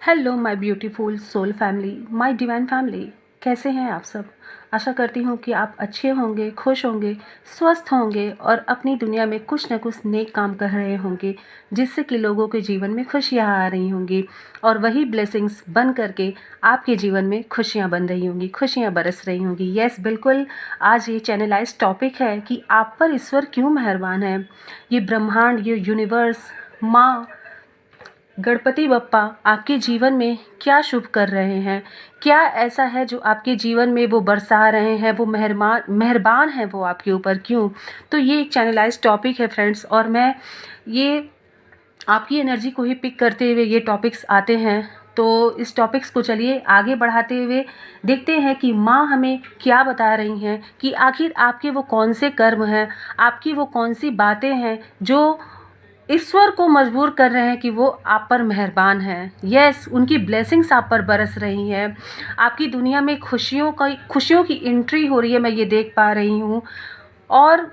Hello my beautiful soul family, my divine family. कैसे हैं आप सब? आशा करती हूँ कि आप अच्छे होंगे, खुश होंगे, स्वस्थ होंगे और अपनी दुनिया में कुछ न कुछ नेक काम कर रहे होंगे, जिससे कि लोगों के जीवन में खुशियाँ आ रही होंगी और वही ब्लेसिंग्स बन करके आपके जीवन में खुशियाँ बन रही होंगी, खुशियाँ बरस रही होंगी। यस, बिल्कुल। आज ये चैनलाइज टॉपिक है कि आप पर ईश्वर क्यों मेहरबान है। ये ब्रह्मांड, ये यूनिवर्स, माँ, गणपति बप्पा आपके जीवन में क्या शुभ कर रहे हैं? क्या ऐसा है जो आपके जीवन में वो बरसा रहे हैं, वो मेहरबान हैं वो आपके ऊपर, क्यों? तो ये एक चैनलाइज टॉपिक है फ्रेंड्स, और मैं ये आपकी एनर्जी को ही पिक करते हुए ये टॉपिक्स आते हैं। तो इस टॉपिक्स को चलिए आगे बढ़ाते हुए देखते हैं कि माँ हमें क्या बता रही हैं, कि आखिर आपके वो कौन से कर्म हैं, आपकी वो कौन सी बातें हैं जो ईश्वर को मजबूर कर रहे हैं कि वो आप पर मेहरबान हैं। यस, उनकी ब्लेसिंग्स आप पर बरस रही हैं। आपकी दुनिया में खुशियों की एंट्री हो रही है, मैं ये देख पा रही हूँ। और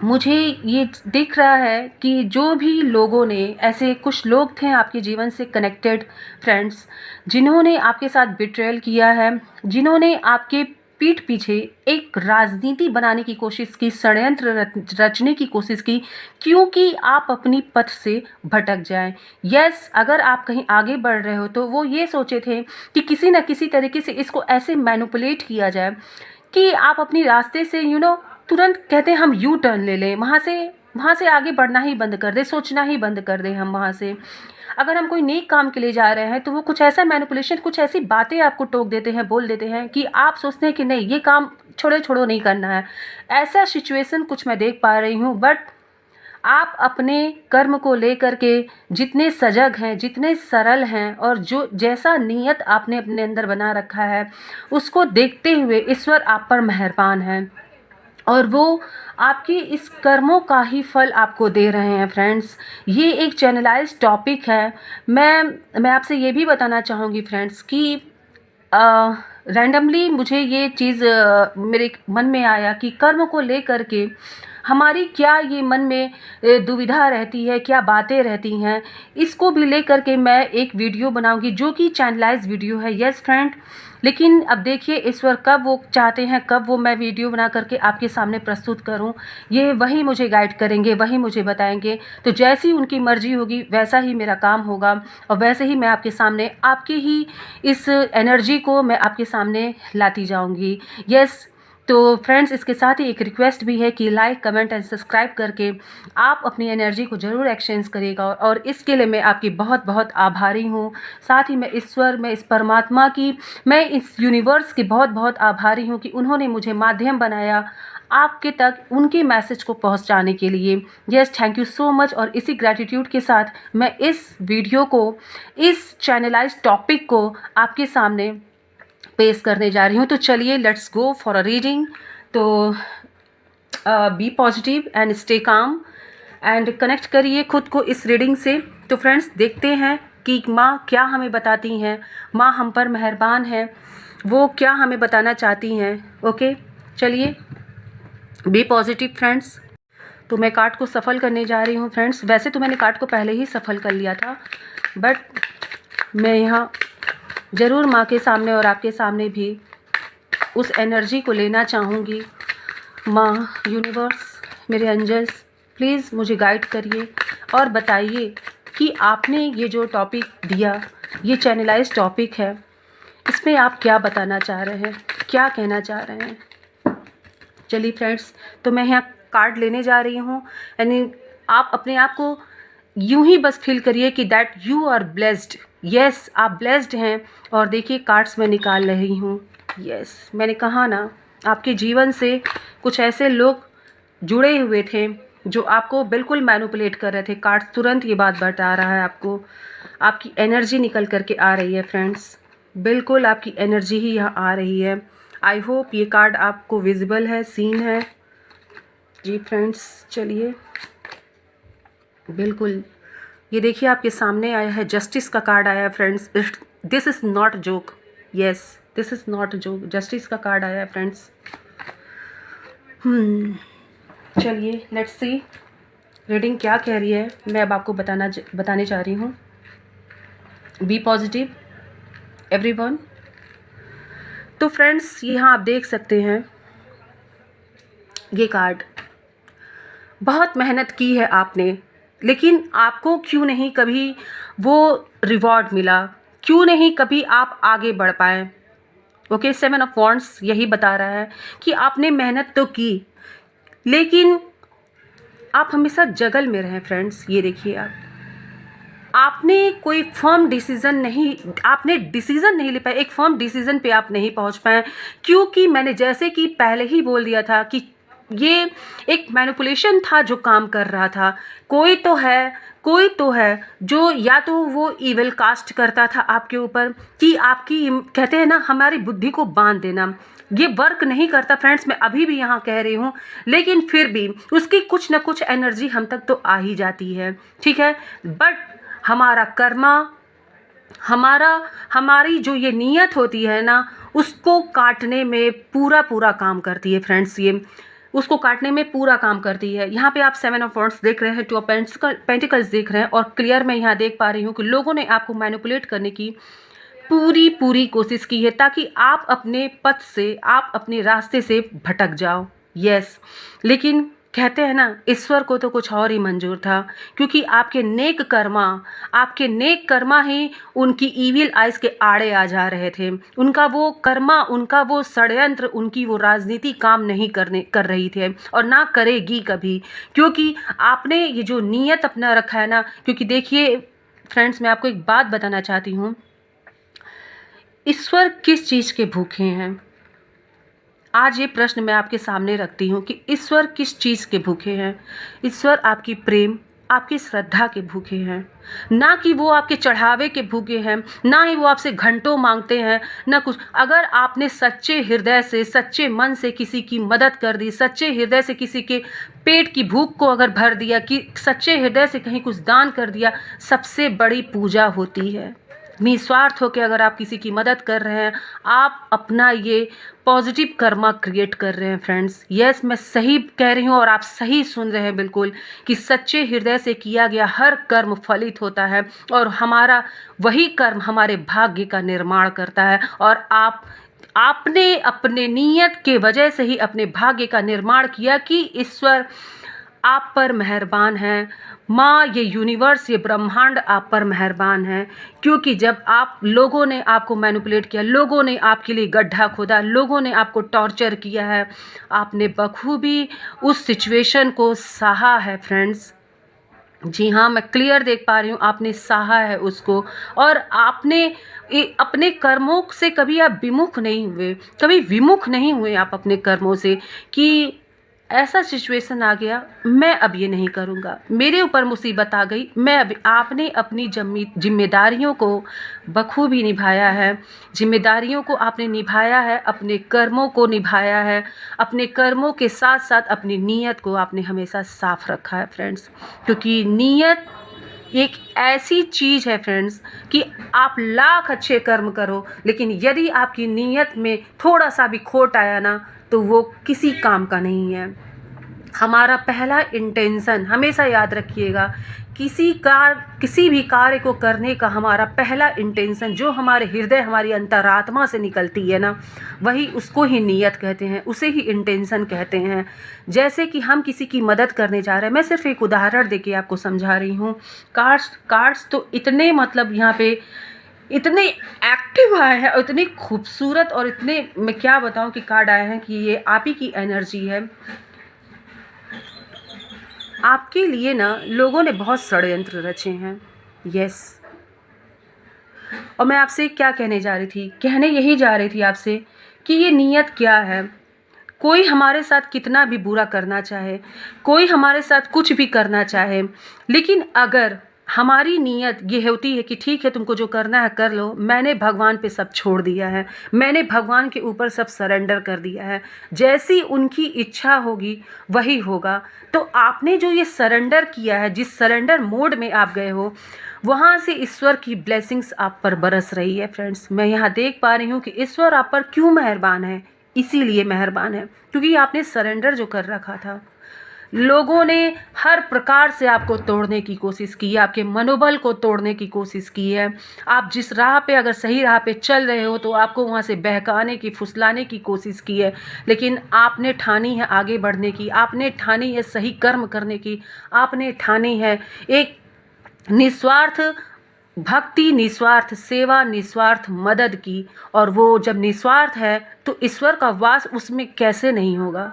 मुझे ये दिख रहा है कि जो भी लोगों ने, ऐसे कुछ लोग थे आपके जीवन से कनेक्टेड फ्रेंड्स, जिन्होंने आपके साथ बिट्रेयल किया है, जिन्होंने आपके पीठ पीछे एक राजनीति बनाने की कोशिश की, षड्यंत्र रचने की कोशिश की, क्योंकि आप अपनी पथ से भटक जाएं। यस, अगर आप कहीं आगे बढ़ रहे हो तो वो ये सोचे थे कि किसी न किसी तरीके से इसको ऐसे मैनिपुलेट किया जाए कि आप अपनी रास्ते से तुरंत कहते हैं हम यू टर्न ले लें, वहाँ से आगे बढ़ना ही बंद कर दें, सोचना ही बंद कर दें हम वहाँ से। अगर हम कोई नेक काम के लिए जा रहे हैं तो वो कुछ ऐसा मैनिपुलेशन, कुछ ऐसी बातें आपको टोक देते हैं, बोल देते हैं कि आप सोचते हैं कि नहीं, ये काम छोड़ो नहीं करना है। ऐसा सिचुएशन कुछ मैं देख पा रही हूँ। बट आप अपने कर्म को लेकर के जितने सजग हैं, जितने सरल हैं, और जो जैसा नीयत आपने अपने अंदर बना रखा है, उसको देखते हुए ईश्वर आप पर मेहरबान है और वो आपकी इस कर्मों का ही फल आपको दे रहे हैं फ्रेंड्स। ये एक चैनलाइज्ड टॉपिक है। मैं आपसे ये भी बताना चाहूँगी फ्रेंड्स कि रैंडमली मुझे ये चीज़ मेरे मन में आया कि कर्म को लेकर के हमारी क्या ये मन में दुविधा रहती है, क्या बातें रहती हैं, इसको भी लेकर के मैं एक वीडियो बनाऊंगी जो कि चैनलाइज वीडियो है। यस फ्रेंड, लेकिन अब देखिए ईश्वर कब वो चाहते हैं, कब वो मैं वीडियो बना करके आपके सामने प्रस्तुत करूं, ये वही मुझे गाइड करेंगे, वही मुझे बताएंगे। तो जैसी उनकी मर्जी होगी वैसा ही मेरा काम होगा और वैसे ही मैं आपके सामने, आपके ही इस एनर्जी को मैं आपके सामने लाती जाऊंगी। यस, तो फ्रेंड्स, इसके साथ ही एक रिक्वेस्ट भी है कि लाइक, कमेंट एंड सब्सक्राइब करके आप अपनी एनर्जी को ज़रूर एक्सचेंज करिएगा, और इसके लिए मैं आपकी बहुत बहुत आभारी हूँ। साथ ही मैं ईश्वर, मैं इस परमात्मा की, मैं इस यूनिवर्स की बहुत बहुत आभारी हूँ कि उन्होंने मुझे माध्यम बनाया आपके तक उनके मैसेज को पहुंचाने के लिए। Yes, thank you so much. और इसी ग्रैटिट्यूड के साथ मैं इस वीडियो को, इस चैनलाइज टॉपिक को आपके सामने पेश करने जा रही हूँ। तो चलिए, let's go for a reading. तो be positive and stay calm and connect करिए खुद को इस रीडिंग से। तो फ्रेंड्स, देखते हैं कि माँ क्या हमें बताती हैं, माँ हम पर मेहरबान है, वो क्या हमें बताना चाहती हैं। ओके, चलिए, बी पॉजिटिव फ्रेंड्स। तो मैं कार्ड को सफल करने जा रही हूँ फ्रेंड्स। वैसे तो मैंने कार्ड को पहले ही सफल कर लिया था, बट मैं यहाँ ज़रूर माँ के सामने और आपके सामने भी उस एनर्जी को लेना चाहूँगी। माँ, यूनिवर्स, मेरे एंजल्स, प्लीज़ मुझे गाइड करिए और बताइए कि आपने ये जो टॉपिक दिया, ये चैनलाइज टॉपिक है, इसमें आप क्या बताना चाह रहे हैं, क्या कहना चाह रहे हैं। चलिए फ्रेंड्स, तो मैं यहाँ कार्ड लेने जा रही हूँ। यानी आप अपने आप को यूं ही बस फील करिए कि that you are blessed. Yes, आप ब्लेस्ड हैं। और देखिए, कार्ड्स मैं निकाल रही हूँ। यस, मैंने कहा ना, आपके जीवन से कुछ ऐसे लोग जुड़े हुए थे जो आपको बिल्कुल मैनिपुलेट कर रहे थे। कार्ड्स तुरंत ये बात बता रहा है आपको, आपकी एनर्जी निकल करके आ रही है फ्रेंड्स, बिल्कुल आपकी एनर्जी ही यहाँ आ रही है। आई होप ये कार्ड आपको विजिबल है, सीन है जी फ्रेंड्स। चलिए, बिल्कुल, ये देखिए आपके सामने आया है, जस्टिस का कार्ड आया है friends. This is not joke. Yes, this is not joke, justice का कार्ड आया है फ्रेंड्स। चलिए, लेट्स सी रीडिंग क्या कह रही है। मैं अब आपको बताने जा रही हूँ। Be positive everyone. तो फ्रेंड्स यहाँ आप देख सकते हैं ये कार्ड, बहुत मेहनत की है आपने, लेकिन आपको क्यों नहीं कभी वो रिवॉर्ड मिला, क्यों नहीं कभी आप आगे बढ़ पाए। ओके, 7 ऑफ वॉन्ड्स यही बता रहा है कि आपने मेहनत तो की, लेकिन आप हमेशा जगल में रहें फ्रेंड्स। ये देखिए आपने कोई फर्म डिसीजन नहीं, आपने डिसीजन नहीं ले पाए, एक फर्म डिसीजन पे आप नहीं पहुंच पाए, क्योंकि मैंने जैसे कि पहले ही बोल दिया था कि ये एक मैनिपुलेशन था जो काम कर रहा था। कोई तो है जो या तो वो इविल कास्ट करता था आपके ऊपर, कि आपकी कहते हैं ना हमारी बुद्धि को बांध देना, ये वर्क नहीं करता फ्रेंड्स। मैं अभी भी यहाँ कह रही हूँ, लेकिन फिर भी उसकी कुछ ना कुछ एनर्जी हम तक तो आ ही जाती है, ठीक है। बट हमारा कर्मा, हमारी जो ये नीयत होती है ना, उसको काटने में पूरा काम करती है फ्रेंड्स। ये उसको काटने में पूरा काम करती है। यहाँ पे आप 7 ऑफ वॉन्ड्स देख रहे हैं, 2 ऑफ पेंटिकल्स देख रहे हैं, और क्लियर मैं यहाँ देख पा रही हूँ कि लोगों ने आपको मैनिपुलेट करने की पूरी कोशिश की है, ताकि आप अपने पथ से, आप अपने रास्ते से भटक जाओ। यस, लेकिन कहते हैं ना ईश्वर को तो कुछ और ही मंजूर था, क्योंकि आपके नेक कर्मा ही उनकी ईविल आइज के आड़े आ जा रहे थे। उनका वो कर्मा, उनका वो षड्यंत्र, उनकी वो राजनीति काम नहीं कर रही थे, और ना करेगी कभी, क्योंकि आपने ये जो नीयत अपना रखा है ना। क्योंकि देखिए फ्रेंड्स, मैं आपको एक बात बताना चाहती हूँ, ईश्वर किस चीज़ के भूखे हैं? आज ये प्रश्न मैं आपके सामने रखती हूँ कि ईश्वर किस चीज़ के भूखे हैं। ईश्वर आपकी प्रेम, आपकी श्रद्धा के भूखे हैं, ना कि वो आपके चढ़ावे के भूखे हैं, ना ही वो आपसे घंटों मांगते हैं, ना कुछ। अगर आपने सच्चे हृदय से, सच्चे मन से किसी की मदद कर दी, सच्चे हृदय से किसी के पेट की भूख को अगर भर दिया, कि सच्चे हृदय से कहीं कुछ दान कर दिया, सबसे बड़ी पूजा होती है। निस्वार्थ होकर अगर आप किसी की मदद कर रहे हैं, आप अपना ये पॉजिटिव कर्मा क्रिएट कर रहे हैं फ्रेंड्स। यस, मैं सही कह रही हूँ और आप सही सुन रहे हैं बिल्कुल, कि सच्चे हृदय से किया गया हर कर्म फलित होता है, और हमारा वही कर्म हमारे भाग्य का निर्माण करता है। और आपने अपने नियत के वजह से ही अपने भाग्य का निर्माण किया, कि ईश्वर आप पर मेहरबान हैं, माँ, ये यूनिवर्स, ये ब्रह्मांड आप पर मेहरबान है। क्योंकि जब लोगों ने आपको मैनिपुलेट किया, लोगों ने आपके लिए गड्ढा खोदा, लोगों ने आपको टॉर्चर किया है, आपने बखूबी उस सिचुएशन को सहा है फ्रेंड्स। जी हाँ, मैं क्लियर देख पा रही हूँ, आपने सहा है उसको, और आपने अपने कर्मों से कभी आप विमुख नहीं हुए, कभी विमुख नहीं हुए आप अपने कर्मों से, कि ऐसा सिचुएशन आ गया, मैं अब ये नहीं करूँगा, मेरे ऊपर मुसीबत आ गई, मैं अब। आपने अपनी जिम्मेदारियों को बखूबी निभाया है, जिम्मेदारियों को आपने निभाया है, अपने कर्मों को निभाया है, अपने कर्मों के साथ साथ अपनी नीयत को आपने हमेशा साफ रखा है फ्रेंड्स। क्योंकि नीयत एक ऐसी चीज़ है फ्रेंड्स, कि आप लाख अच्छे कर्म करो, लेकिन यदि आपकी नीयत में थोड़ा सा भी खोट आया ना, तो वो किसी काम का नहीं है। हमारा पहला इंटेंशन हमेशा याद रखिएगा, किसी भी कार्य को करने का हमारा पहला इंटेंशन, जो हमारे हृदय, हमारी अंतरात्मा से निकलती है ना, वही, उसको ही नीयत कहते हैं, उसे ही इंटेंशन कहते हैं। जैसे कि हम किसी की मदद करने जा रहे हैं, मैं सिर्फ एक उदाहरण देके आपको समझा रही हूँ। कार्ड्स तो इतने, मतलब यहाँ पे इतने एक्टिव आए हैं, और इतने खूबसूरत, और इतने, मैं क्या बताऊं कि कार्ड आए हैं, कि ये आप ही की एनर्जी है। आपके लिए ना लोगों ने बहुत षड्यंत्र रचे हैं। यस, और मैं आपसे क्या कहने यही जा रही थी आपसे, कि ये नीयत क्या है। कोई हमारे साथ कितना भी बुरा करना चाहे, कोई हमारे साथ कुछ भी करना चाहे, लेकिन अगर हमारी नीयत ये होती है कि ठीक है, तुमको जो करना है कर लो, मैंने भगवान पे सब छोड़ दिया है, मैंने भगवान के ऊपर सब सरेंडर कर दिया है, जैसी उनकी इच्छा होगी वही होगा। तो आपने जो ये सरेंडर किया है, जिस सरेंडर मोड में आप गए हो, वहाँ से ईश्वर की ब्लेसिंग्स आप पर बरस रही है फ्रेंड्स। मैं यहाँ देख पा रही हूँ कि ईश्वर आप पर क्यों मेहरबान है, इसीलिए मेहरबान है क्योंकि आपने सरेंडर जो कर रखा था। लोगों ने हर प्रकार से आपको तोड़ने की कोशिश की है, आपके मनोबल को तोड़ने की कोशिश की है। आप जिस राह पे, अगर सही राह पे चल रहे हो, तो आपको वहाँ से बहकाने की, फुसलाने की कोशिश की है। लेकिन आपने ठानी है आगे बढ़ने की, आपने ठानी है सही कर्म करने की, आपने ठानी है एक निस्वार्थ भक्ति, निस्वार्थ सेवा, निस्वार्थ मदद की। और वो जब निस्वार्थ है तो ईश्वर का वास उसमें कैसे नहीं होगा?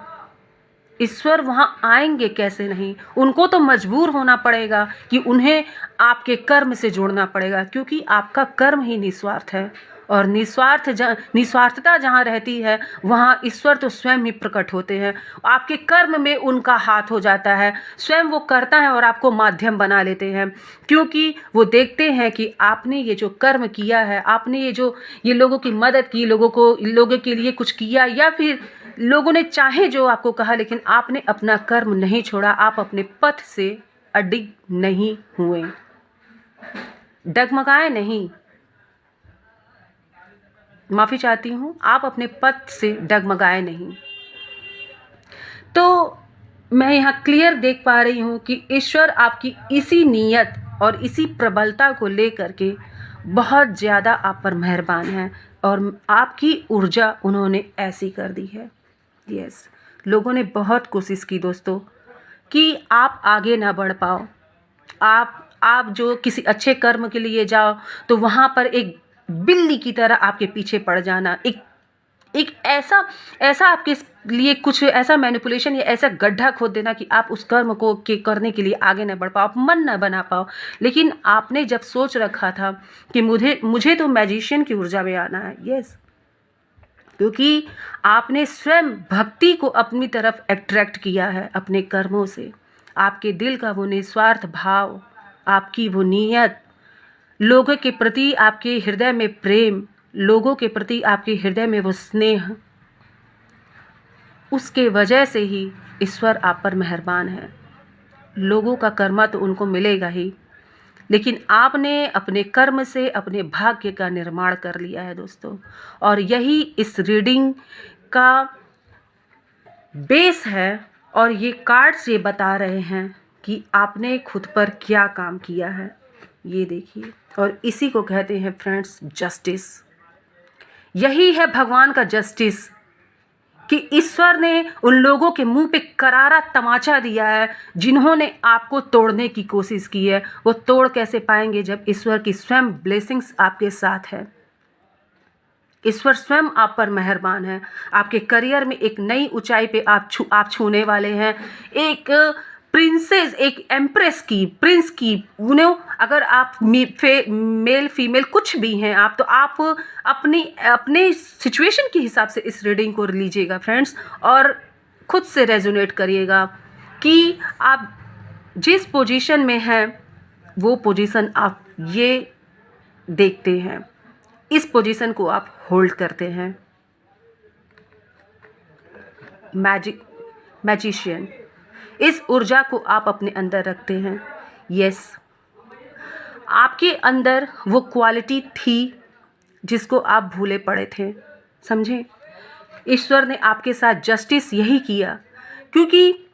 ईश्वर वहाँ आएंगे कैसे नहीं? उनको तो मजबूर होना पड़ेगा कि उन्हें आपके कर्म से जोड़ना पड़ेगा, क्योंकि आपका कर्म ही निस्वार्थ है। और निस्वार्थता जहाँ रहती है, वहाँ ईश्वर तो स्वयं ही प्रकट होते हैं। आपके कर्म में उनका हाथ हो जाता है, स्वयं वो करता है और आपको माध्यम बना लेते हैं, क्योंकि वो देखते हैं कि आपने ये जो कर्म किया है, आपने ये लोगों की मदद की, लोगों के लिए कुछ किया, या फिर लोगों ने चाहे जो आपको कहा, लेकिन आपने अपना कर्म नहीं छोड़ा, आप अपने पथ से अडिग नहीं हुए, डगमगाए नहीं। माफ़ी चाहती हूँ, आप अपने पथ से डगमगाए नहीं। तो मैं यहाँ क्लियर देख पा रही हूँ कि ईश्वर आपकी इसी नीयत और इसी प्रबलता को लेकर के बहुत ज़्यादा आप पर मेहरबान हैं, और आपकी ऊर्जा उन्होंने ऐसी कर दी है। यस, लोगों ने बहुत कोशिश की दोस्तों कि आप आगे ना बढ़ पाओ। आप जो किसी अच्छे कर्म के लिए जाओ तो वहाँ पर एक बिल्ली की तरह आपके पीछे पड़ जाना, एक ऐसा आपके लिए कुछ ऐसा मैनिपुलेशन या ऐसा गड्ढा खोद देना कि आप उस कर्म को करने के लिए आगे न बढ़ पाओ, आप मन न बना पाओ। लेकिन आपने जब सोच रखा था कि मुझे तो मैजिशियन की ऊर्जा में आना है, यस, क्योंकि आपने स्वयं भक्ति को अपनी तरफ अट्रैक्ट किया है अपने कर्मों से। आपके दिल का वो निस्वार्थ भाव, आपकी वो नीयत, लोगों के प्रति आपके हृदय में प्रेम, लोगों के प्रति आपके हृदय में वो स्नेह, उसके वजह से ही ईश्वर आप पर मेहरबान है। लोगों का कर्मा तो उनको मिलेगा ही, लेकिन आपने अपने कर्म से अपने भाग्य का निर्माण कर लिया है दोस्तों। और यही इस रीडिंग का बेस है, और ये कार्ड्स ये बता रहे हैं कि आपने खुद पर क्या काम किया है, ये देखिए। और इसी को कहते हैं फ्रेंड्स जस्टिस। यही है भगवान का जस्टिस, कि ईश्वर ने उन लोगों के मुंह पे करारा तमाचा दिया है जिन्होंने आपको तोड़ने की कोशिश की है। वो तोड़ कैसे पाएंगे जब ईश्वर की स्वयं ब्लेसिंग्स आपके साथ है। ईश्वर स्वयं आप पर मेहरबान है। आपके करियर में एक नई ऊंचाई पे आप छूने वाले हैं। एक प्रिंसेस, एक एम्प्रेस की, प्रिंस की, अगर आप मेल फीमेल कुछ भी हैं आप, तो आप अपने सिचुएशन के हिसाब से इस रीडिंग को लीजिएगा फ्रेंड्स, और खुद से रेजोनेट करिएगा कि आप जिस पोजीशन में हैं वो पोजीशन आप ये देखते हैं, इस पोजीशन को आप होल्ड करते हैं। मैजिशियन, इस ऊर्जा को आप अपने अंदर रखते हैं। यस, आपके अंदर वो क्वालिटी थी जिसको आप भूले पड़े थे, समझे। ईश्वर ने आपके साथ जस्टिस यही किया, क्योंकि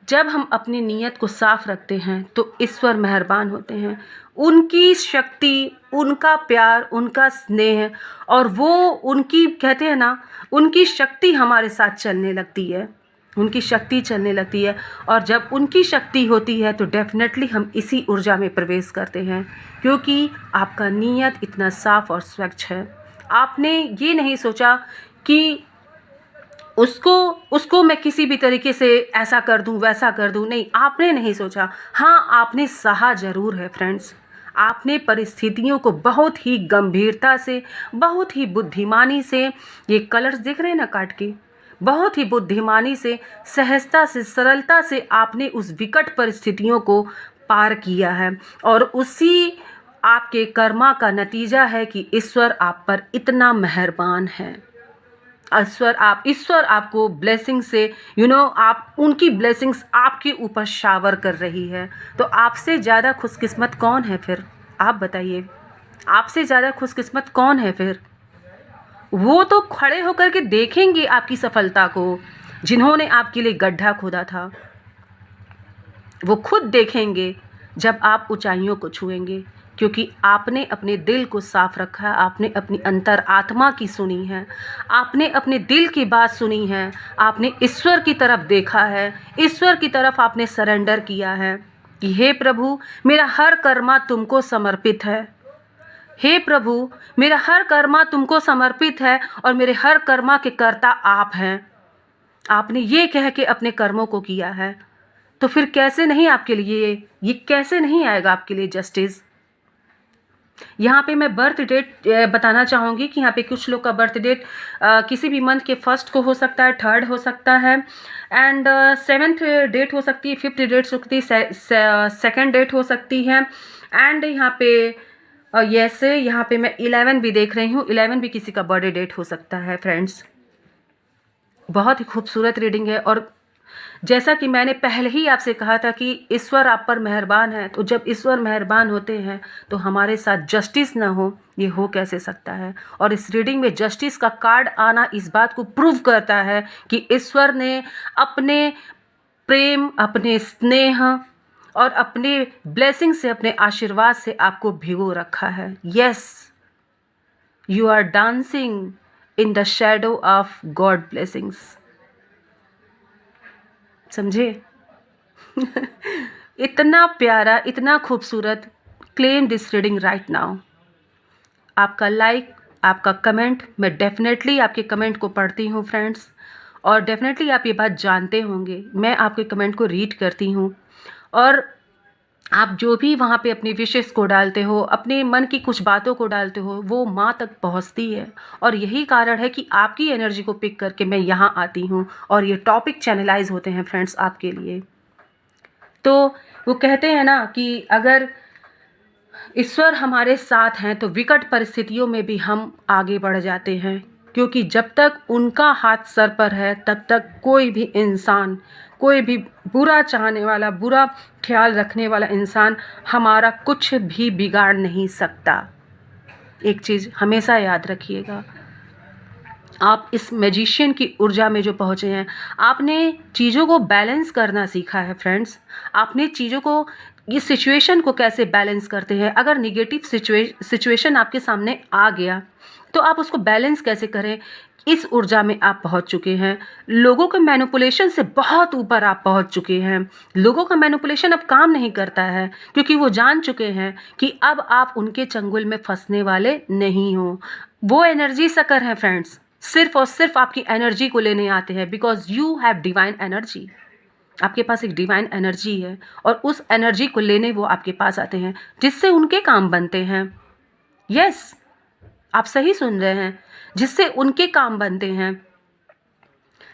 जब हम अपनी नीयत को साफ रखते हैं तो ईश्वर मेहरबान होते हैं। उनकी शक्ति, उनका प्यार, उनका स्नेह, और वो उनकी, कहते हैं ना, उनकी शक्ति हमारे साथ चलने लगती है, उनकी शक्ति चलने लगती है। और जब उनकी शक्ति होती है तो डेफिनेटली हम इसी ऊर्जा में प्रवेश करते हैं, क्योंकि आपका नीयत इतना साफ और स्वच्छ है। आपने ये नहीं सोचा कि उसको मैं किसी भी तरीके से ऐसा कर दूं, वैसा कर दूं, नहीं, आपने नहीं सोचा। हाँ, आपने सहा ज़रूर है फ्रेंड्स। आपने परिस्थितियों को बहुत ही गंभीरता से, बहुत ही बुद्धिमानी से, ये कलर्स दिख रहे हैं ना काट के, बहुत ही बुद्धिमानी से, सहजता से, सरलता से आपने उस विकट परिस्थितियों को पार किया है। और उसी आपके कर्मा का नतीजा है कि ईश्वर आप पर इतना मेहरबान है। ईश्वर आपको ब्लेसिंग से, आप उनकी ब्लेसिंग्स आपके ऊपर शावर कर रही है। तो आपसे ज़्यादा खुशकिस्मत कौन है फिर? आप बताइए, आपसे ज़्यादा खुशकिस्मत कौन है फिर? वो तो खड़े होकर के देखेंगे आपकी सफलता को, जिन्होंने आपके लिए गड्ढा खोदा था। वो खुद देखेंगे जब आप ऊंचाइयों को छुएंगे, क्योंकि आपने अपने दिल को साफ रखा है, आपने अपनी अंतर आत्मा की सुनी है, आपने अपने दिल की बात सुनी है, आपने ईश्वर की तरफ देखा है, ईश्वर की तरफ आपने सरेंडर किया है कि हे प्रभु, मेरा हर कर्मा तुमको समर्पित है। हे प्रभु, मेरा हर कर्मा तुमको समर्पित है और मेरे हर कर्मा के कर्ता आप हैं। आपने ये कह के अपने कर्मों को किया है, तो फिर कैसे नहीं आपके लिए ये कैसे नहीं आएगा आपके लिए जस्टिस। यहाँ पे मैं बर्थ डेट बताना चाहूँगी कि यहाँ पे कुछ लोग का बर्थ डेट किसी भी मंथ के फर्स्ट को हो सकता है, थर्ड हो सकता है, एंड 7th डेट हो सकती है, 5th डेट हो सकती है, 2nd डेट हो सकती है, एंड यहाँ पे यस यहाँ पे मैं 11 भी देख रही हूँ। 11 भी किसी का बर्थडे डेट हो सकता है फ्रेंड्स। बहुत ही खूबसूरत रीडिंग है। और जैसा कि मैंने पहले ही आपसे कहा था कि ईश्वर आप पर मेहरबान है, तो जब ईश्वर मेहरबान होते हैं तो हमारे साथ जस्टिस ना हो, ये हो कैसे सकता है। और इस रीडिंग में जस्टिस का कार्ड आना इस बात को प्रूव करता है कि ईश्वर ने अपने प्रेम, अपने स्नेह और अपने ब्लेसिंग से, अपने आशीर्वाद से आपको भिगो रखा है। Yes, you are dancing in the shadow of God blessings. समझे? इतना प्यारा, इतना खूबसूरत। Claim this reading right now. आपका लाइक, आपका कमेंट, मैं डेफिनेटली आपके कमेंट को पढ़ती हूँ फ्रेंड्स, और डेफिनेटली आप ये बात जानते होंगे, मैं आपके कमेंट को रीड करती हूँ। और आप जो भी वहाँ पे अपनी विशेस को डालते हो, अपने मन की कुछ बातों को डालते हो, वो माँ तक पहुँचती है। और यही कारण है कि आपकी एनर्जी को पिक करके मैं यहाँ आती हूँ और ये टॉपिक चैनलाइज होते हैं फ्रेंड्स आपके लिए। तो वो कहते हैं ना कि अगर ईश्वर हमारे साथ हैं तो विकट परिस्थितियों में भी हम आगे बढ़ जाते हैं, क्योंकि जब तक उनका हाथ सर पर है तब तक कोई भी इंसान, कोई भी बुरा चाहने वाला, बुरा ख्याल रखने वाला इंसान हमारा कुछ भी बिगाड़ नहीं सकता। एक चीज़ हमेशा याद रखिएगा, आप इस मैजिशियन की ऊर्जा में जो पहुँचे हैं, आपने चीज़ों को बैलेंस करना सीखा है फ्रेंड्स। आपने चीज़ों को, इस सिचुएशन को कैसे बैलेंस करते हैं। अगर निगेटिव सिचुएशन आपके सामने आ गया तो आप उसको बैलेंस कैसे करें, इस ऊर्जा में आप पहुंच चुके हैं। लोगों के मैनिपुलेशन से बहुत ऊपर आप पहुंच चुके हैं। लोगों का मैनिपुलेशन अब काम नहीं करता है, क्योंकि वो जान चुके हैं कि अब आप उनके चंगुल में फंसने वाले नहीं हो। वो एनर्जी सकर हैं फ्रेंड्स, सिर्फ और सिर्फ आपकी एनर्जी को लेने आते हैं, because you have divine energy. आपके पास एक डिवाइन एनर्जी है और उस एनर्जी को लेने वो आपके पास आते हैं, जिससे उनके काम बनते हैं। यस, आप सही सुन रहे हैं, जिससे उनके काम बनते हैं।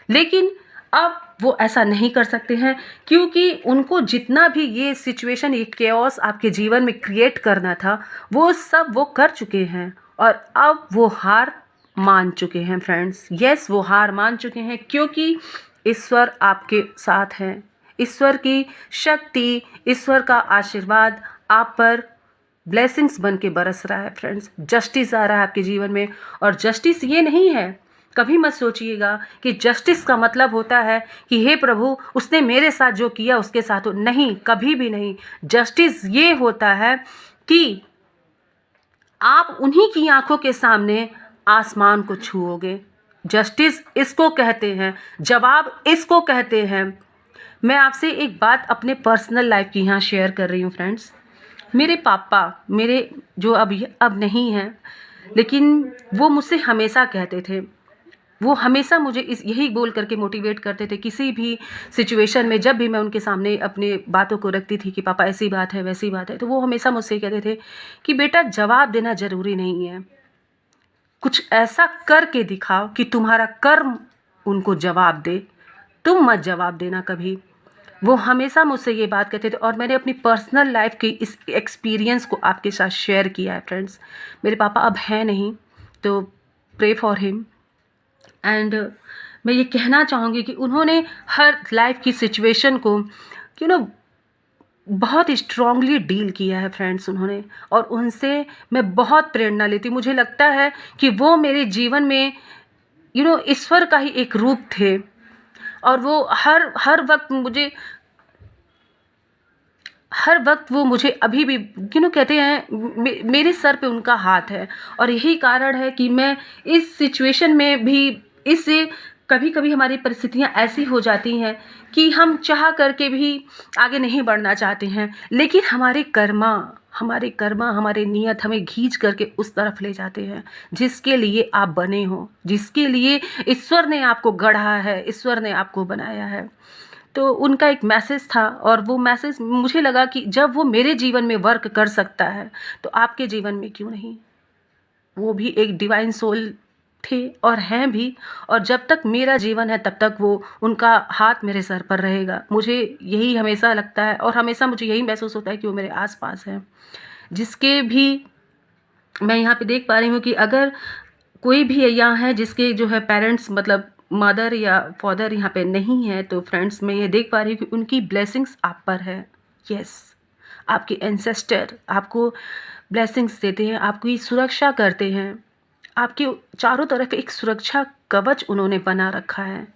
लेकिन अब वो ऐसा नहीं कर सकते हैं, क्योंकि उनको जितना भी ये सिचुएशन, ये केओस आपके जीवन में क्रिएट करना था, वो सब वो कर चुके हैं और अब वो हार मान चुके हैं फ्रेंड्स। यस, वो हार मान चुके हैं, क्योंकि ईश्वर आपके साथ हैं। ईश्वर की शक्ति, ईश्वर का आशीर्वाद आप पर ब्लेसिंग्स बन के बरस रहा है फ्रेंड्स। जस्टिस आ रहा है आपके जीवन में, और जस्टिस ये नहीं है, कभी मत सोचिएगा कि जस्टिस का मतलब होता है कि हे प्रभु, उसने मेरे साथ जो किया उसके साथ हो। नहीं, कभी भी नहीं। जस्टिस ये होता है कि आप उन्हीं की आंखों के सामने आसमान को छुओगे। जस्टिस इसको कहते हैं, जवाब इसको कहते हैं। मैं आपसे एक बात अपने पर्सनल लाइफ की यहाँ शेयर कर रही हूँ फ्रेंड्स। मेरे पापा, मेरे जो अब नहीं हैं, लेकिन वो मुझसे हमेशा कहते थे, वो हमेशा मुझे यही बोल करके मोटिवेट करते थे किसी भी सिचुएशन में। जब भी मैं उनके सामने अपने बातों को रखती थी कि पापा ऐसी बात है, वैसी बात है, तो वो हमेशा मुझसे कहते थे कि बेटा, जवाब देना ज़रूरी नहीं है, कुछ ऐसा करके दिखाओ कि तुम्हारा कर्म उनको जवाब दे, तुम मत जवाब देना कभी। वो हमेशा मुझसे ये बात कहते थे, और मैंने अपनी पर्सनल लाइफ की इस एक्सपीरियंस को आपके साथ शेयर किया है फ्रेंड्स। मेरे पापा अब हैं नहीं, तो प्रे फॉर हिम। एंड मैं ये कहना चाहूँगी कि उन्होंने हर लाइफ की सिचुएशन को बहुत स्ट्रांगली डील किया है फ्रेंड्स उन्होंने, और उनसे मैं बहुत प्रेरणा लेती हूँ। मुझे लगता है कि वो मेरे जीवन में ईश्वर का ही एक रूप थे, और वो हर वक्त मुझे हर वक्त वो मुझे अभी भी कहते हैं मेरे सर पे उनका हाथ है। और यही कारण है कि मैं इस सिचुएशन में भी इससे कभी कभी हमारी परिस्थितियां ऐसी हो जाती हैं कि हम चाह करके भी आगे नहीं बढ़ना चाहते हैं, लेकिन हमारे कर्मा हमारे नियत हमें खींच करके उस तरफ ले जाते हैं जिसके लिए आप बने हो, जिसके लिए ईश्वर ने आपको गढ़ा है, ईश्वर ने आपको बनाया है। तो उनका एक मैसेज था और वो मैसेज मुझे लगा कि जब वो मेरे जीवन में वर्क कर सकता है तो आपके जीवन में क्यों नहीं। वो भी एक डिवाइन सोल थे और हैं भी, और जब तक मेरा जीवन है तब तक वो उनका हाथ मेरे सर पर रहेगा। मुझे यही हमेशा लगता है और हमेशा मुझे यही महसूस होता है कि वो मेरे आसपास हैं। जिसके भी मैं यहाँ पे देख पा रही हूँ कि अगर कोई भी यहाँ है जिसके जो है पेरेंट्स मतलब मदर या फादर यहाँ पे नहीं है, तो फ्रेंड्स मैं ये देख पा रही हूँ कि उनकी ब्लेसिंग्स आप पर है। यस, आपके एंसेस्टर आपको ब्लेसिंग्स देते हैं, आपकी सुरक्षा करते हैं। आपके चारों तरफ एक सुरक्षा कवच उन्होंने बना रखा है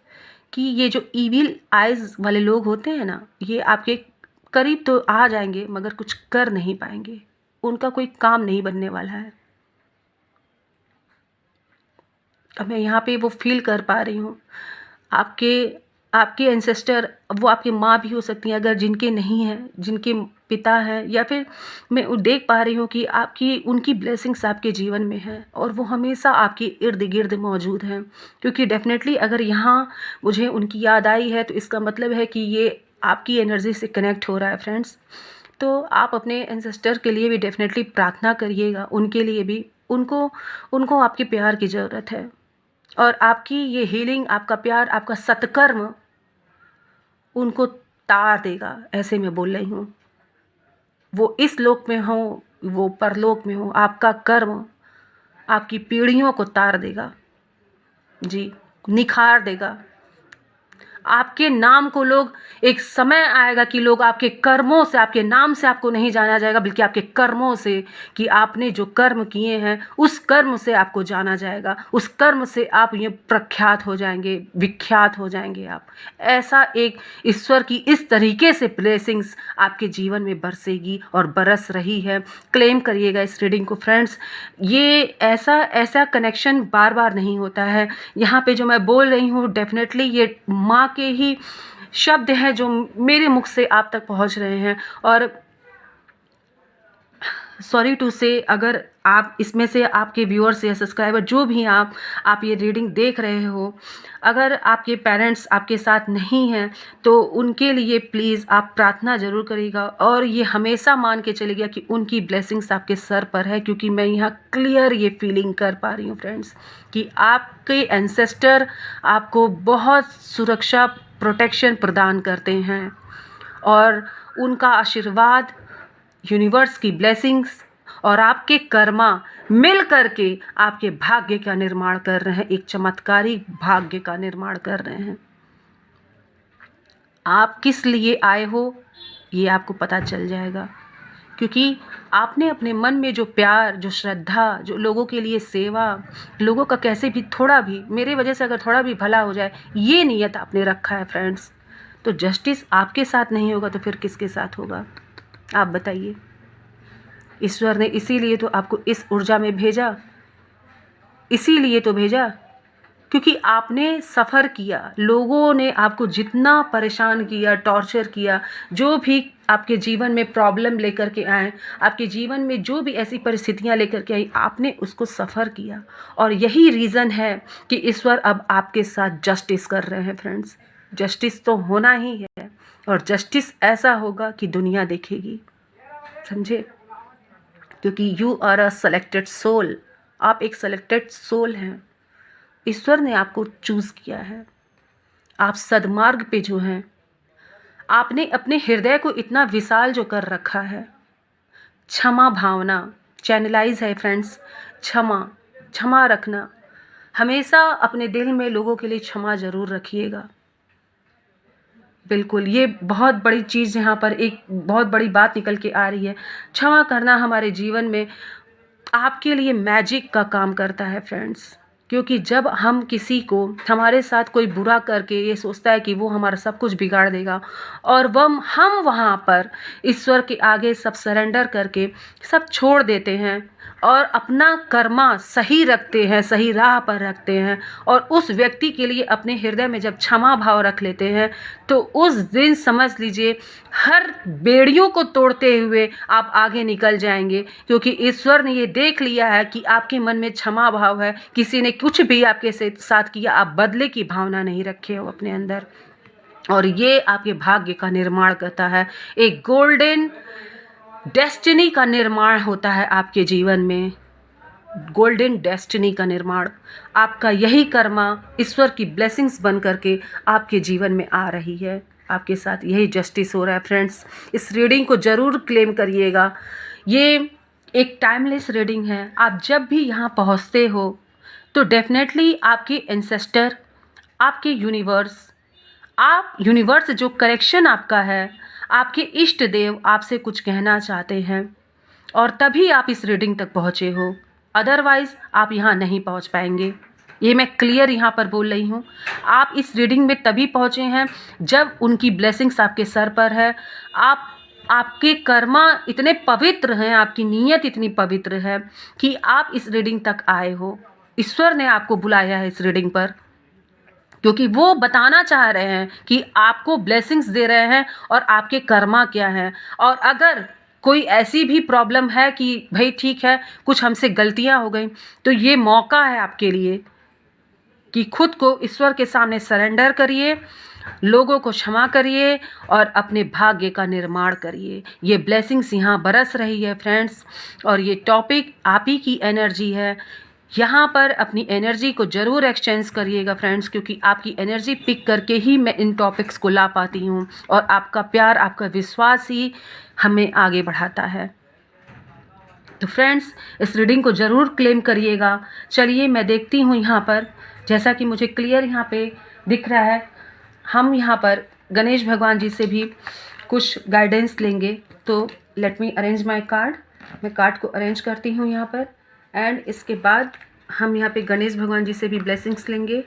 कि ये जो इविल आइज वाले लोग होते हैं ना, ये आपके करीब तो आ जाएंगे मगर कुछ कर नहीं पाएंगे, उनका कोई काम नहीं बनने वाला है। अब मैं यहाँ पे वो फील कर पा रही हूँ। आपके आपके एंसेस्टर, वो आपकी माँ भी हो सकती हैं अगर जिनके नहीं हैं, जिनके पिता हैं, या फिर मैं वो देख पा रही हूँ कि आपकी उनकी ब्लेसिंग्स आपके जीवन में हैं और वो हमेशा आपके इर्द गिर्द मौजूद हैं। क्योंकि डेफिनेटली अगर यहाँ मुझे उनकी याद आई है तो इसका मतलब है कि ये आपकी एनर्जी से कनेक्ट हो रहा है फ्रेंड्स। तो आप अपने एंसेस्टर के लिए भी डेफिनेटली प्रार्थना करिएगा, उनके लिए भी। उनको उनको आपके प्यार की ज़रूरत है और आपकी ये हीलिंग, आपका प्यार, आपका सत्कर्म उनको तार देगा, ऐसे मैं बोल रही हूँ। वो इस लोक में हो, वो परलोक में हो, आपका कर्म आपकी पीढ़ियों को तार देगा जी, निखार देगा। आपके नाम को लोग, एक समय आएगा कि लोग आपके कर्मों से, आपके नाम से आपको नहीं जाना जाएगा, बल्कि आपके कर्मों से, कि आपने जो कर्म किए हैं उस कर्म से आपको जाना जाएगा। उस कर्म से आप ये प्रख्यात हो जाएंगे, विख्यात हो जाएंगे आप। ऐसा एक ईश्वर की इस तरीके से ब्लेसिंग्स आपके जीवन में बरसेगी और बरस रही है। क्लेम करिएगा इस रीडिंग को फ्रेंड्स। ये ऐसा ऐसा कनेक्शन बार बार नहीं होता है। यहाँ पे जो मैं बोल रही हूँ डेफिनेटली ये माँ के ही शब्द हैं जो मेरे मुख से आप तक पहुंच रहे हैं। और सॉरी टू से, अगर आप इसमें से, आपके व्यूअर्स या सब्सक्राइबर जो भी आप ये रीडिंग देख रहे हो, अगर आपके पेरेंट्स आपके साथ नहीं हैं तो उनके लिए प्लीज़ आप प्रार्थना ज़रूर करिएगा। और ये हमेशा मान के चलिएगा कि उनकी ब्लेसिंग्स आपके सर पर है, क्योंकि मैं यहाँ क्लियर ये फीलिंग कर पा रही हूँ फ्रेंड्स कि आपके एंसेस्टर आपको बहुत सुरक्षा, प्रोटेक्शन प्रदान करते हैं और उनका आशीर्वाद, यूनिवर्स की ब्लेसिंग्स और आपके कर्मा मिल करके आपके भाग्य का निर्माण कर रहे हैं, एक चमत्कारी भाग्य का निर्माण कर रहे हैं। आप किस लिए आए हो ये आपको पता चल जाएगा, क्योंकि आपने अपने मन में जो प्यार, जो श्रद्धा, जो लोगों के लिए सेवा, लोगों का कैसे भी थोड़ा भी, मेरे वजह से अगर थोड़ा भी भला हो जाए, ये नियत आपने रखा है फ्रेंड्स, तो जस्टिस आपके साथ नहीं होगा तो फिर किसके साथ होगा आप बताइए। ईश्वर ने इसीलिए तो आपको इस ऊर्जा में भेजा, इसीलिए तो भेजा क्योंकि आपने सफ़र किया, लोगों ने आपको जितना परेशान किया, टॉर्चर किया, जो भी आपके जीवन में प्रॉब्लम लेकर के आए, आपके जीवन में जो भी ऐसी परिस्थितियां लेकर के आई, आपने उसको सफ़र किया। और यही रीज़न है कि ईश्वर अब आपके साथ जस्टिस कर रहे हैं फ्रेंड्स। जस्टिस तो होना ही है और जस्टिस ऐसा होगा कि दुनिया देखेगी, समझे, क्योंकि you are a selected soul. आप एक सेलेक्टेड सोल हैं, ईश्वर ने आपको चूज़ किया है। आप सद्मार्ग पे जो हैं, आपने अपने हृदय को इतना विशाल जो कर रखा है। क्षमा भावना चैनलाइज है फ्रेंड्स। क्षमा रखना, हमेशा अपने दिल में लोगों के लिए क्षमा ज़रूर रखिएगा। बिल्कुल, ये बहुत बड़ी चीज़ यहाँ पर एक बहुत बड़ी बात निकल के आ रही है। क्षमा करना हमारे जीवन में आपके लिए मैजिक का काम करता है फ्रेंड्स। क्योंकि जब हम किसी को हमारे साथ कोई बुरा करके ये सोचता है कि वो हमारा सब कुछ बिगाड़ देगा, और हम वहाँ पर ईश्वर के आगे सब सरेंडर करके सब छोड़ देते हैं और अपना कर्मा सही रखते हैं, सही राह पर रखते हैं, और उस व्यक्ति के लिए अपने हृदय में जब क्षमा भाव रख लेते हैं, तो उस दिन समझ लीजिए हर बेड़ियों को तोड़ते हुए आप आगे निकल जाएंगे, क्योंकि ईश्वर ने ये देख लिया है कि आपके मन में क्षमा भाव है। किसी ने कुछ भी आपके साथ किया, आप बदले की भावना नहीं रखे हो अपने अंदर, और ये आपके भाग्य का निर्माण करता है। एक गोल्डन डेस्टिनी का निर्माण होता है आपके जीवन में। गोल्डन डेस्टिनी का निर्माण, आपका यही कर्मा ईश्वर की ब्लेसिंग्स बन करके आपके जीवन में आ रही है। आपके साथ यही जस्टिस हो रहा है फ्रेंड्स। इस रीडिंग को ज़रूर क्लेम करिएगा। ये एक टाइमलेस रीडिंग है। आप जब भी यहाँ पहुँचते हो तो डेफिनेटली आपके एंसेस्टर, आपके यूनिवर्स जो करेक्शन आपका है, आपके इष्ट देव आपसे कुछ कहना चाहते हैं, और तभी आप इस रीडिंग तक पहुँचे हो। अदरवाइज़ आप यहाँ नहीं पहुँच पाएंगे। ये मैं क्लियर यहाँ पर बोल रही हूँ। आप इस रीडिंग में तभी पहुँचे हैं जब उनकी ब्लेसिंग्स आपके सर पर है। आपके कर्मा इतने पवित्र हैं, आपकी नीयत इतनी पवित्र है कि आप इस रीडिंग तक आए हो। ईश्वर ने आपको बुलाया है इस रीडिंग पर, क्योंकि वो बताना चाह रहे हैं कि आपको ब्लेसिंग्स दे रहे हैं और आपके कर्मा क्या हैं। और अगर कोई ऐसी भी प्रॉब्लम है कि भाई ठीक है, कुछ हमसे गलतियां हो गई, तो ये मौका है आपके लिए कि खुद को ईश्वर के सामने सरेंडर करिए, लोगों को क्षमा करिए और अपने भाग्य का निर्माण करिए। ये ब्लेसिंग्स यहाँ बरस रही है फ्रेंड्स, और ये टॉपिक आप ही की एनर्जी है। यहाँ पर अपनी एनर्जी को ज़रूर एक्सचेंज करिएगा फ्रेंड्स, क्योंकि आपकी एनर्जी पिक करके ही मैं इन टॉपिक्स को ला पाती हूँ, और आपका प्यार, आपका विश्वास ही हमें आगे बढ़ाता है। तो फ्रेंड्स, इस रीडिंग को ज़रूर क्लेम करिएगा। चलिए मैं देखती हूँ यहाँ पर, जैसा कि मुझे क्लियर यहाँ पे दिख रहा है, हम यहाँ पर गणेश भगवान जी से भी कुछ गाइडेंस लेंगे। तो let me arrange my card. मैं कार्ड को अरेंज करती हूँ यहाँ पर, एंड इसके बाद हम यहाँ पे गणेश भगवान जी से भी ब्लेसिंग्स लेंगे।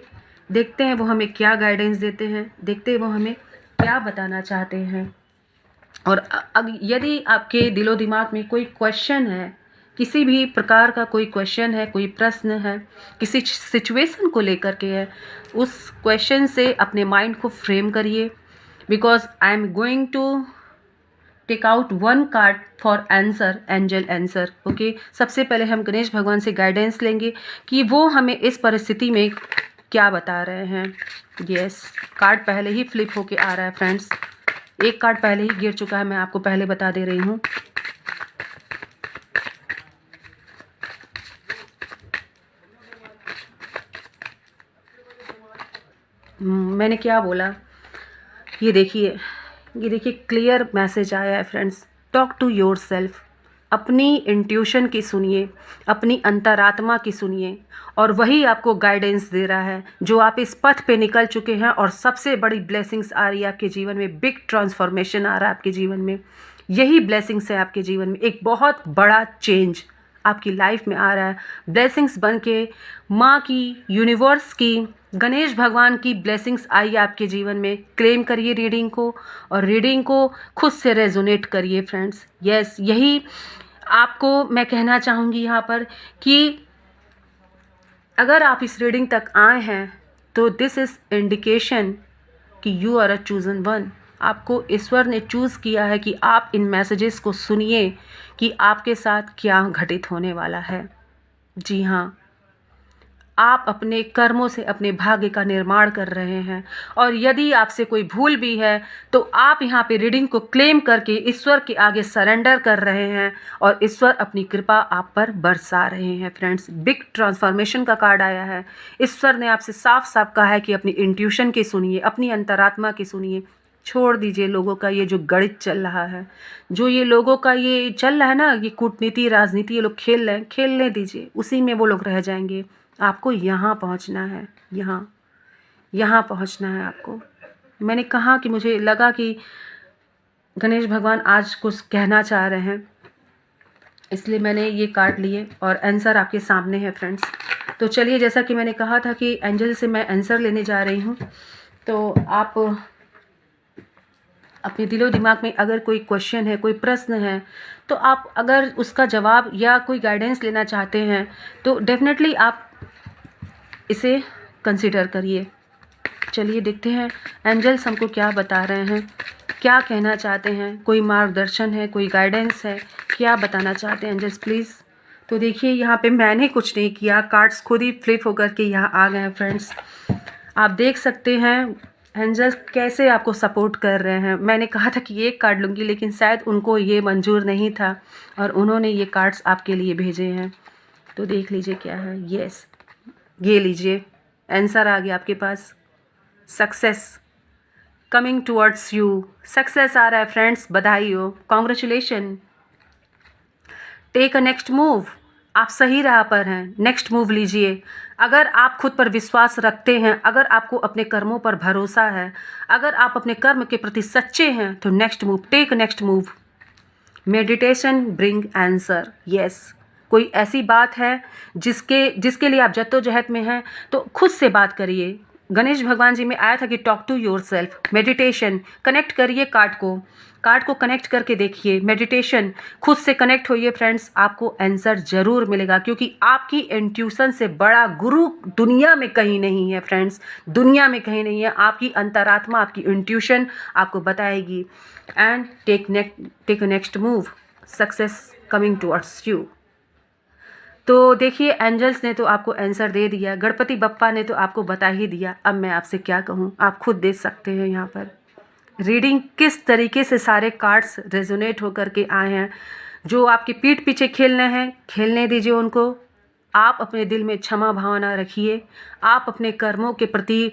देखते हैं वो हमें क्या गाइडेंस देते हैं, देखते हैं वो हमें क्या बताना चाहते हैं। और यदि आपके दिलो दिमाग में कोई क्वेश्चन है, किसी भी प्रकार का कोई क्वेश्चन है, कोई प्रश्न है, किसी सिचुएशन को लेकर के है, उस क्वेश्चन से अपने माइंड को फ्रेम करिए, because I am going to take out one card for answer, angel answer. Okay, सबसे पहले हम गणेश भगवान से गाइडेंस लेंगे कि वो हमें इस परिस्थिति में क्या बता रहे हैं। यस, कार्ड पहले ही फ्लिप होके आ रहा है फ्रेंड्स। एक कार्ड पहले ही गिर चुका है, मैं आपको पहले बता दे रही हूँ। मैंने क्या बोला, ये देखिए क्लियर मैसेज आया है friends. Talk to your self. अपनी इंट्यूशन की सुनिए, अपनी अंतरात्मा की सुनिए, और वही आपको गाइडेंस दे रहा है। जो आप इस पथ पे निकल चुके हैं और सबसे बड़ी ब्लेसिंग्स आ रही है आपके जीवन में, बिग ट्रांसफॉर्मेशन आ रहा है आपके जीवन में। यही ब्लेसिंग्स है आपके जीवन में, एक बहुत बड़ा चेंज आपकी लाइफ में आ रहा है। ब्लेसिंग्स बन के माँ की, यूनिवर्स की, गणेश भगवान की ब्लेसिंग्स आई आपके जीवन में। क्लेम करिए रीडिंग को, और रीडिंग को खुद से रेजोनेट करिए फ्रेंड्स। यस, यही आपको मैं कहना चाहूँगी यहाँ पर कि अगर आप इस रीडिंग तक आए हैं तो दिस इज़ इंडिकेशन कि you are a chosen one. आपको ईश्वर ने चूज़ किया है कि आप इन मैसेजेस को सुनिए कि आपके साथ क्या घटित होने वाला है। जी हाँ, आप अपने कर्मों से अपने भाग्य का निर्माण कर रहे हैं, और यदि आपसे कोई भूल भी है तो आप यहाँ पे रीडिंग को क्लेम करके ईश्वर के आगे सरेंडर कर रहे हैं, और ईश्वर अपनी कृपा आप पर बरसा रहे हैं फ्रेंड्स। बिग ट्रांसफॉर्मेशन का कार्ड आया है। ईश्वर ने आपसे साफ साफ कहा है कि अपनी इंट्यूशन की सुनिए, अपनी अंतरात्मा की सुनिए। छोड़ दीजिए लोगों का ये जो गणित चल रहा है, जो ये लोगों का ये चल रहा है ना, ये कूटनीति, राजनीति, ये लोग खेल रहे हैं, खेलने दीजिए, उसी में वो लोग रह जाएंगे। आपको यहाँ पहुँचना है, यहाँ पहुँचना है आपको। मैंने कहा कि मुझे लगा कि गणेश भगवान आज कुछ कहना चाह रहे हैं। इसलिए मैंने ये कार्ड लिए और आंसर आपके सामने है फ्रेंड्स। तो चलिए, जैसा कि मैंने कहा था कि एंजल से मैं आंसर लेने जा रही हूँ, तो आप अपने दिलो दिमाग में अगर कोई क्वेश्चन है, कोई प्रश्न है, तो आप अगर उसका जवाब या कोई गाइडेंस लेना चाहते हैं तो डेफिनेटली आप इसे कंसीडर करिए। चलिए देखते हैं एंजल्स हमको क्या बता रहे हैं, क्या कहना चाहते हैं, कोई मार्गदर्शन है, कोई गाइडेंस है, क्या बताना चाहते हैं एंजल्स प्लीज़। तो देखिए यहाँ पे मैंने कुछ नहीं किया, कार्ड्स खुद ही फ्लिप होकर के यहाँ आ गए हैं फ्रेंड्स। आप देख सकते हैं एंजल्स कैसे आपको सपोर्ट कर रहे हैं। मैंने कहा था कि एक कार्ड लूँगी, लेकिन शायद उनको ये मंजूर नहीं था और उन्होंने ये कार्ड्स आपके लिए भेजे हैं। तो देख लीजिए क्या है। यस, ये लीजिए, आंसर आ गया आपके पास। Success coming towards you, success आ रहा है फ्रेंड्स, बधाई हो, congratulation. Take a next move, आप सही राह पर हैं, नेक्स्ट मूव लीजिए। अगर आप खुद पर विश्वास रखते हैं, अगर आपको अपने कर्मों पर भरोसा है, अगर आप अपने कर्म के प्रति सच्चे हैं, तो next move, take next move. Meditation bring answer. Yes, कोई ऐसी बात है जिसके लिए आप जद्दोजहद में हैं, तो खुद से बात करिए। गणेश भगवान जी में आया था कि talk to your self. Meditation, connect करिए कार्ड को कनेक्ट करके देखिए। मेडिटेशन, खुद से कनेक्ट होइए फ्रेंड्स, आपको आंसर ज़रूर मिलेगा, क्योंकि आपकी इंट्यूशन से बड़ा गुरु दुनिया में कहीं नहीं है फ्रेंड्स, दुनिया में कहीं नहीं है। आपकी अंतरात्मा, आपकी इंट्यूशन आपको बताएगी। And take next move, success coming towards you. तो देखिए एंजल्स ने तो आपको आंसर दे दिया, गणपति बप्पा ने तो आपको बता ही दिया। अब मैं आपसे क्या कहूँ, आप खुद देख सकते हैं यहाँ पर रीडिंग किस तरीके से सारे कार्ड्स रेजोनेट होकर के आए हैं। जो आपके पीठ पीछे खेलने हैं, खेलने दीजिए उनको। आप अपने दिल में क्षमा भावना रखिए, आप अपने कर्मों के प्रति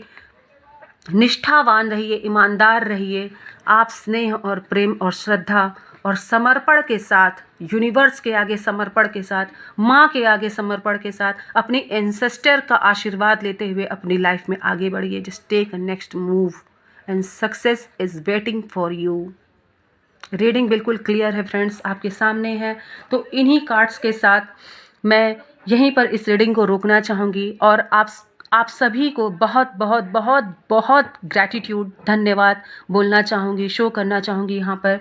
निष्ठावान रहिए, ईमानदार रहिए। आप स्नेह और प्रेम और श्रद्धा और समर्पण के साथ, यूनिवर्स के आगे समर्पण के साथ, माँ के आगे समर्पण के साथ, अपने एंसेस्टर का आशीर्वाद लेते हुए अपनी लाइफ में आगे बढ़िए। Just take a next move and success is waiting for you. Reading बिल्कुल क्लियर है फ्रेंड्स, आपके सामने है। तो इन्हीं कार्ड्स के साथ मैं यहीं पर इस रीडिंग को रोकना चाहूँगी और आप सभी को बहुत बहुत बहुत बहुत ग्रैटिट्यूड, धन्यवाद बोलना चाहूँगी, शो करना चाहूँगी यहाँ पर।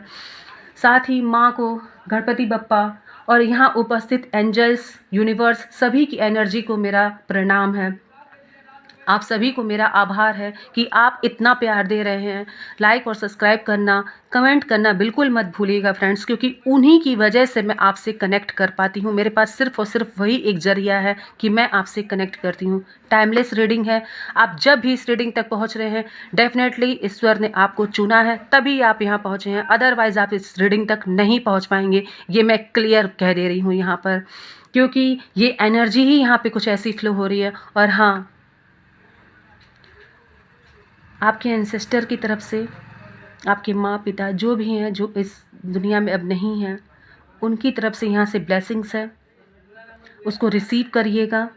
साथ ही माँ को, गणपति बप्पा और यहाँ उपस्थित एंजल्स, यूनिवर्स, सभी की एनर्जी को मेरा प्रणाम है। आप सभी को मेरा आभार है कि आप इतना प्यार दे रहे हैं। लाइक और सब्सक्राइब करना, कमेंट करना बिल्कुल मत भूलिएगा फ्रेंड्स, क्योंकि उन्हीं की वजह से मैं आपसे कनेक्ट कर पाती हूँ। मेरे पास सिर्फ और सिर्फ वही एक जरिया है कि मैं आपसे कनेक्ट करती हूँ। टाइमलेस रीडिंग है। आप जब भी इस रीडिंग तक पहुँच रहे हैं, डेफिनेटली ईश्वर ने आपको चुना है, तभी आप यहाँ पहुँचे हैं। अदरवाइज़ आप इस रीडिंग तक नहीं पहुँच पाएंगे, ये मैं क्लियर कह दे रही हूँ यहाँ पर, क्योंकि ये एनर्जी ही यहाँ पर कुछ ऐसी फ्लो हो रही है। और हाँ, आपके एंसेस्टर की तरफ से, आपके माँ पिता जो भी हैं, जो इस दुनिया में अब नहीं हैं, उनकी तरफ से यहाँ से ब्लेसिंग्स है। उसको रिसीव करिएगा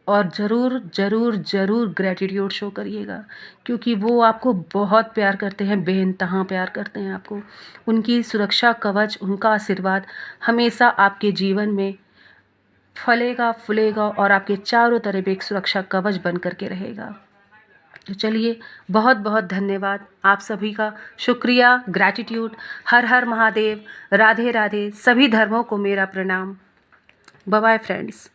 और ज़रूर ज़रूर ज़रूर ग्रैटिट्यूड शो करिएगा, क्योंकि वो आपको बहुत प्यार करते हैं, बेइंतहा प्यार करते हैं आपको। उनकी सुरक्षा कवच, उनका आशीर्वाद हमेशा आपके जीवन में फलेगा फूलेगा और आपके चारों तरफ एक सुरक्षा कवच बन करके रहेगा। तो चलिए, बहुत बहुत धन्यवाद आप सभी का, शुक्रिया, ग्रैटिट्यूड। हर हर महादेव, राधे राधे, सभी धर्मों को मेरा प्रणाम। Bye bye friends.